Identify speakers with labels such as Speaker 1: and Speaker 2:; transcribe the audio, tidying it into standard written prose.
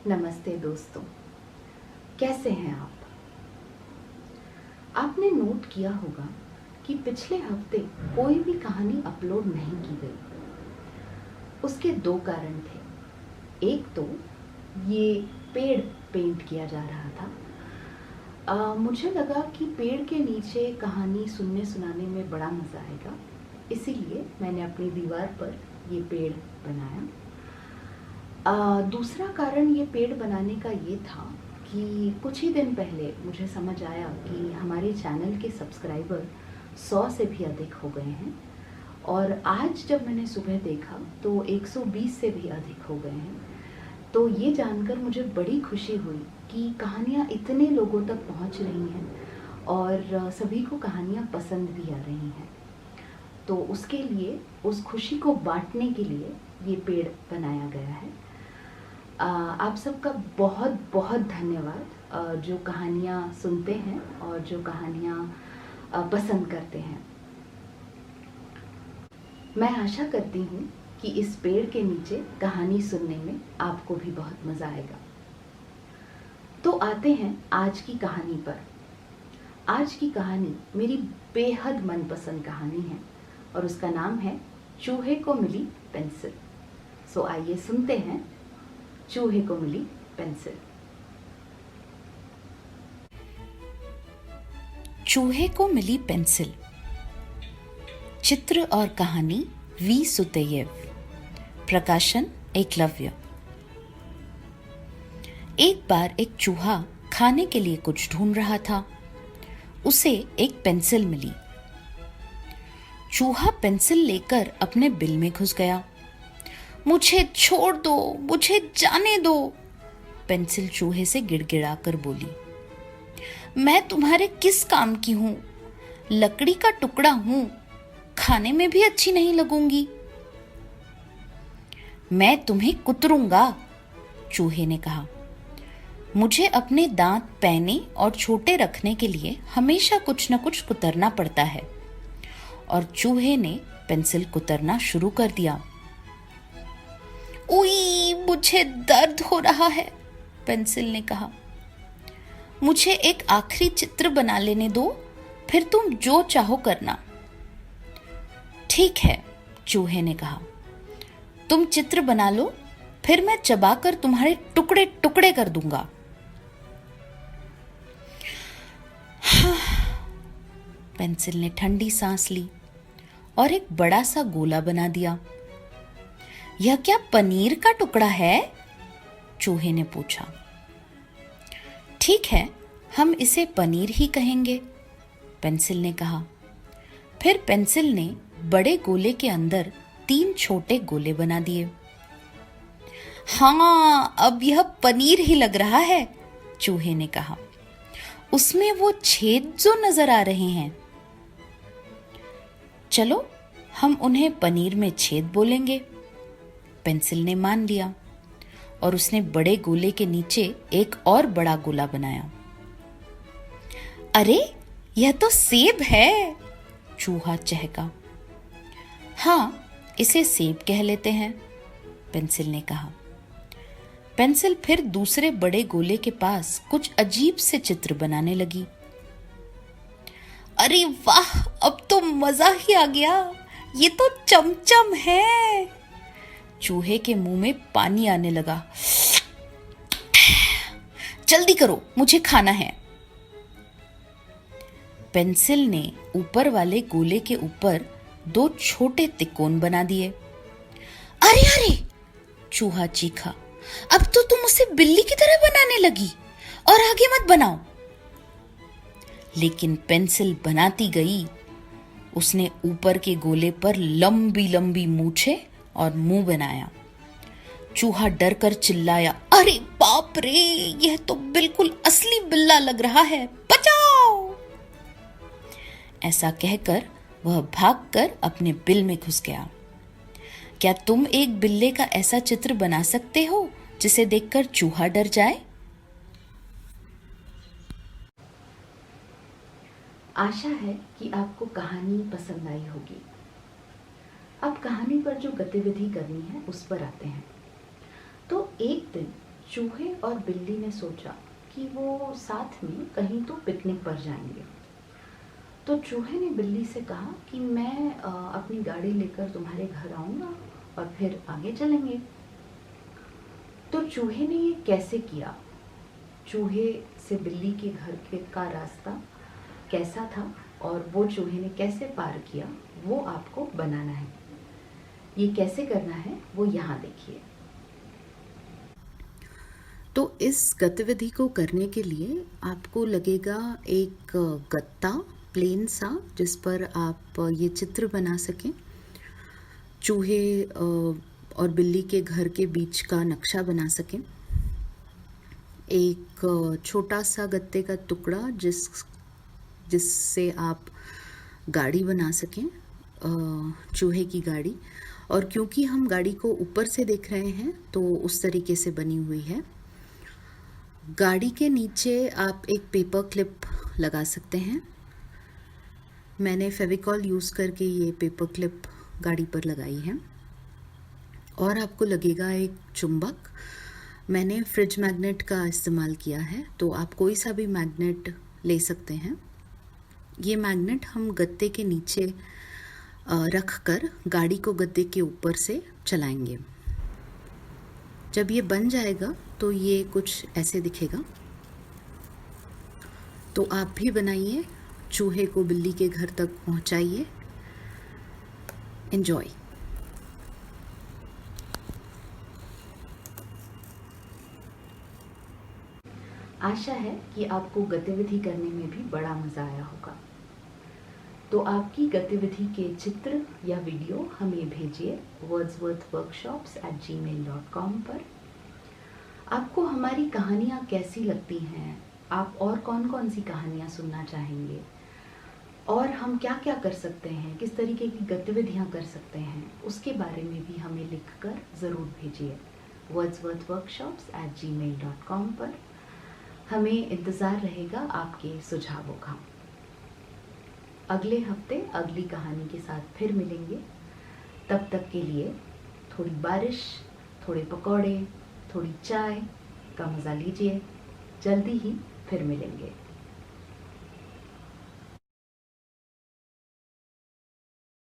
Speaker 1: नमस्ते दोस्तों, कैसे हैं आप? आपने नोट किया होगा कि पिछले हफ्ते कोई भी कहानी अपलोड नहीं की गई। उसके दो कारण थे। एक तो ये पेड़ पेंट किया जा रहा था। मुझे लगा कि पेड़ के नीचे कहानी सुनने सुनाने में बड़ा मज़ा आएगा, इसीलिए मैंने अपनी दीवार पर ये पेड़ बनाया। दूसरा कारण ये पेड़ बनाने का ये था कि कुछ ही दिन पहले मुझे समझ आया कि हमारे चैनल के सब्सक्राइबर 100 से भी अधिक हो गए हैं और आज जब मैंने सुबह देखा तो 120 से भी अधिक हो गए हैं। तो ये जानकर मुझे बड़ी खुशी हुई कि कहानियाँ इतने लोगों तक पहुँच रही हैं और सभी को कहानियाँ पसंद भी आ रही हैं। तो उसके लिए, उस खुशी को बांटने के लिए ये पेड़ बनाया गया है। आप सबका बहुत बहुत धन्यवाद जो कहानियाँ सुनते हैं और जो कहानियाँ पसंद करते हैं। मैं आशा करती हूँ कि इस पेड़ के नीचे कहानी सुनने में आपको भी बहुत मज़ा आएगा। तो आते हैं आज की कहानी पर। आज की कहानी मेरी बेहद मनपसंद कहानी है और उसका नाम है चूहे को मिली पेंसिल। सो आइए सुनते हैं चूहे को मिली पेंसिल।
Speaker 2: चूहे को मिली पेंसिल। चित्र और कहानी वी सुतेयेव। प्रकाशन एकलव्य। एक बार एक चूहा खाने के लिए कुछ ढूंढ रहा था। उसे एक पेंसिल मिली। चूहा पेंसिल लेकर अपने बिल में घुस गया। मुझे छोड़ दो, मुझे जाने दो, पेंसिल चूहे से गिड़गिड़ाकर बोली। मैं तुम्हारे किस काम की हूं? लकड़ी का टुकड़ा हूं, खाने में भी अच्छी नहीं लगूंगी। मैं तुम्हें कुतरूंगा, चूहे ने कहा। मुझे अपने दांत पैने और छोटे रखने के लिए हमेशा कुछ न कुछ कुतरना पड़ता है। और चूहे ने पेंसिल कुतरना शुरू कर दिया। उई, मुझे दर्द हो रहा है, पेंसिल ने कहा। मुझे एक आखिरी चित्र बना लेने दो, फिर तुम जो चाहो करना। ठीक है, चूहे ने कहा। तुम चित्र बना लो, फिर मैं चबाकर तुम्हारे टुकड़े टुकड़े कर दूंगा। पेंसिल ने ठंडी सांस ली और एक बड़ा सा गोला बना दिया। यह क्या पनीर का टुकड़ा है? चूहे ने पूछा। ठीक है, हम इसे पनीर ही कहेंगे, पेंसिल ने कहा। फिर पेंसिल ने बड़े गोले के अंदर 3 छोटे गोले बना दिए। हाँ, अब यह पनीर ही लग रहा है, चूहे ने कहा। उसमें वो छेद जो नजर आ रहे हैं, चलो हम उन्हें पनीर में छेद बोलेंगे, पेंसिल ने मान लिया और उसने बड़े गोले के नीचे एक और बड़ा गोला बनाया। अरे, यह तो सेब है, चूहा चहका। हाँ, इसे सेब कह लेते हैं, पेंसिल ने कहा। पेंसिल फिर दूसरे बड़े गोले के पास कुछ अजीब से चित्र बनाने लगी। अरे वाह, अब तो मजा ही आ गया, ये तो चमचम है। चूहे के मुंह में पानी आने लगा। जल्दी करो, मुझे खाना है। पेंसिल ने ऊपर वाले गोले के ऊपर 2 छोटे तिकोन बना दिए। अरे अरे, चूहा चीखा। अब तो तुम उसे बिल्ली की तरह बनाने लगी, और आगे मत बनाओ। लेकिन पेंसिल बनाती गई। उसने ऊपर के गोले पर लंबी लंबी मूछें और मुंह बनाया। चूहा डर कर चिल्लाया, अरे बाप रे, यह तो बिल्कुल असली बिल्ला लग रहा है, बचाओ। ऐसा कहकर वह भागकर अपने बिल में घुस गया। क्या तुम एक बिल्ले का ऐसा चित्र बना सकते हो जिसे देखकर चूहा डर जाए?
Speaker 1: आशा है कि आपको कहानी पसंद आई होगी। अब कहानी पर जो गतिविधि करनी है उस पर आते हैं। तो एक दिन चूहे और बिल्ली ने सोचा कि वो साथ में कहीं तो पिकनिक पर जाएंगे। तो चूहे ने बिल्ली से कहा कि मैं अपनी गाड़ी लेकर तुम्हारे घर आऊँगा और फिर आगे चलेंगे। तो चूहे ने ये कैसे किया? चूहे से बिल्ली के घर के का रास्ता कैसा था और वो चूहे ने कैसे पार किया, वो आपको बनाना है। ये कैसे करना है वो यहाँ देखिए।
Speaker 2: तो इस गतिविधि को करने के लिए आपको लगेगा एक गत्ता प्लेन सा, जिस पर आप ये चित्र बना सकें। चूहे और बिल्ली के घर के बीच का नक्शा बना सकें। एक छोटा सा गत्ते का टुकड़ा जिससे आप गाड़ी बना सकें, चूहे की गाड़ी। और क्योंकि हम गाड़ी को ऊपर से देख रहे हैं तो उस तरीके से बनी हुई है। गाड़ी के नीचे आप एक पेपर क्लिप लगा सकते हैं। मैंने फेविकॉल यूज़ करके ये पेपर क्लिप गाड़ी पर लगाई है। और आपको लगेगा एक चुंबक। मैंने फ्रिज मैग्नेट का इस्तेमाल किया है, तो आप कोई सा भी मैग्नेट ले सकते हैं। ये मैग्नेट हम गत्ते के नीचे रख कर गाड़ी को गद्दे के ऊपर से चलाएंगे। जब ये बन जाएगा तो ये कुछ ऐसे दिखेगा। तो आप भी बनाइए, चूहे को बिल्ली के घर तक पहुंचाइए। एंजॉय।
Speaker 1: आशा है कि आपको गतिविधि करने में भी बड़ा मज़ा आया होगा। तो आपकी गतिविधि के चित्र या वीडियो हमें भेजिए wordsworthworkshops@gmail.com पर। आपको हमारी कहानियाँ कैसी लगती हैं? आप और कौन कौन सी कहानियाँ सुनना चाहेंगे? और हम क्या क्या कर सकते हैं, किस तरीके की गतिविधियाँ कर सकते हैं, उसके बारे में भी हमें लिखकर ज़रूर भेजिए wordsworthworkshops@gmail.com पर। हमें इंतज़ार रहेगा आपके सुझावों का। अगले हफ्ते अगली कहानी के साथ फिर मिलेंगे। तब तक के लिए थोड़ी बारिश, थोड़े पकौड़े, थोड़ी चाय का मज़ा लीजिए। जल्दी ही फिर मिलेंगे।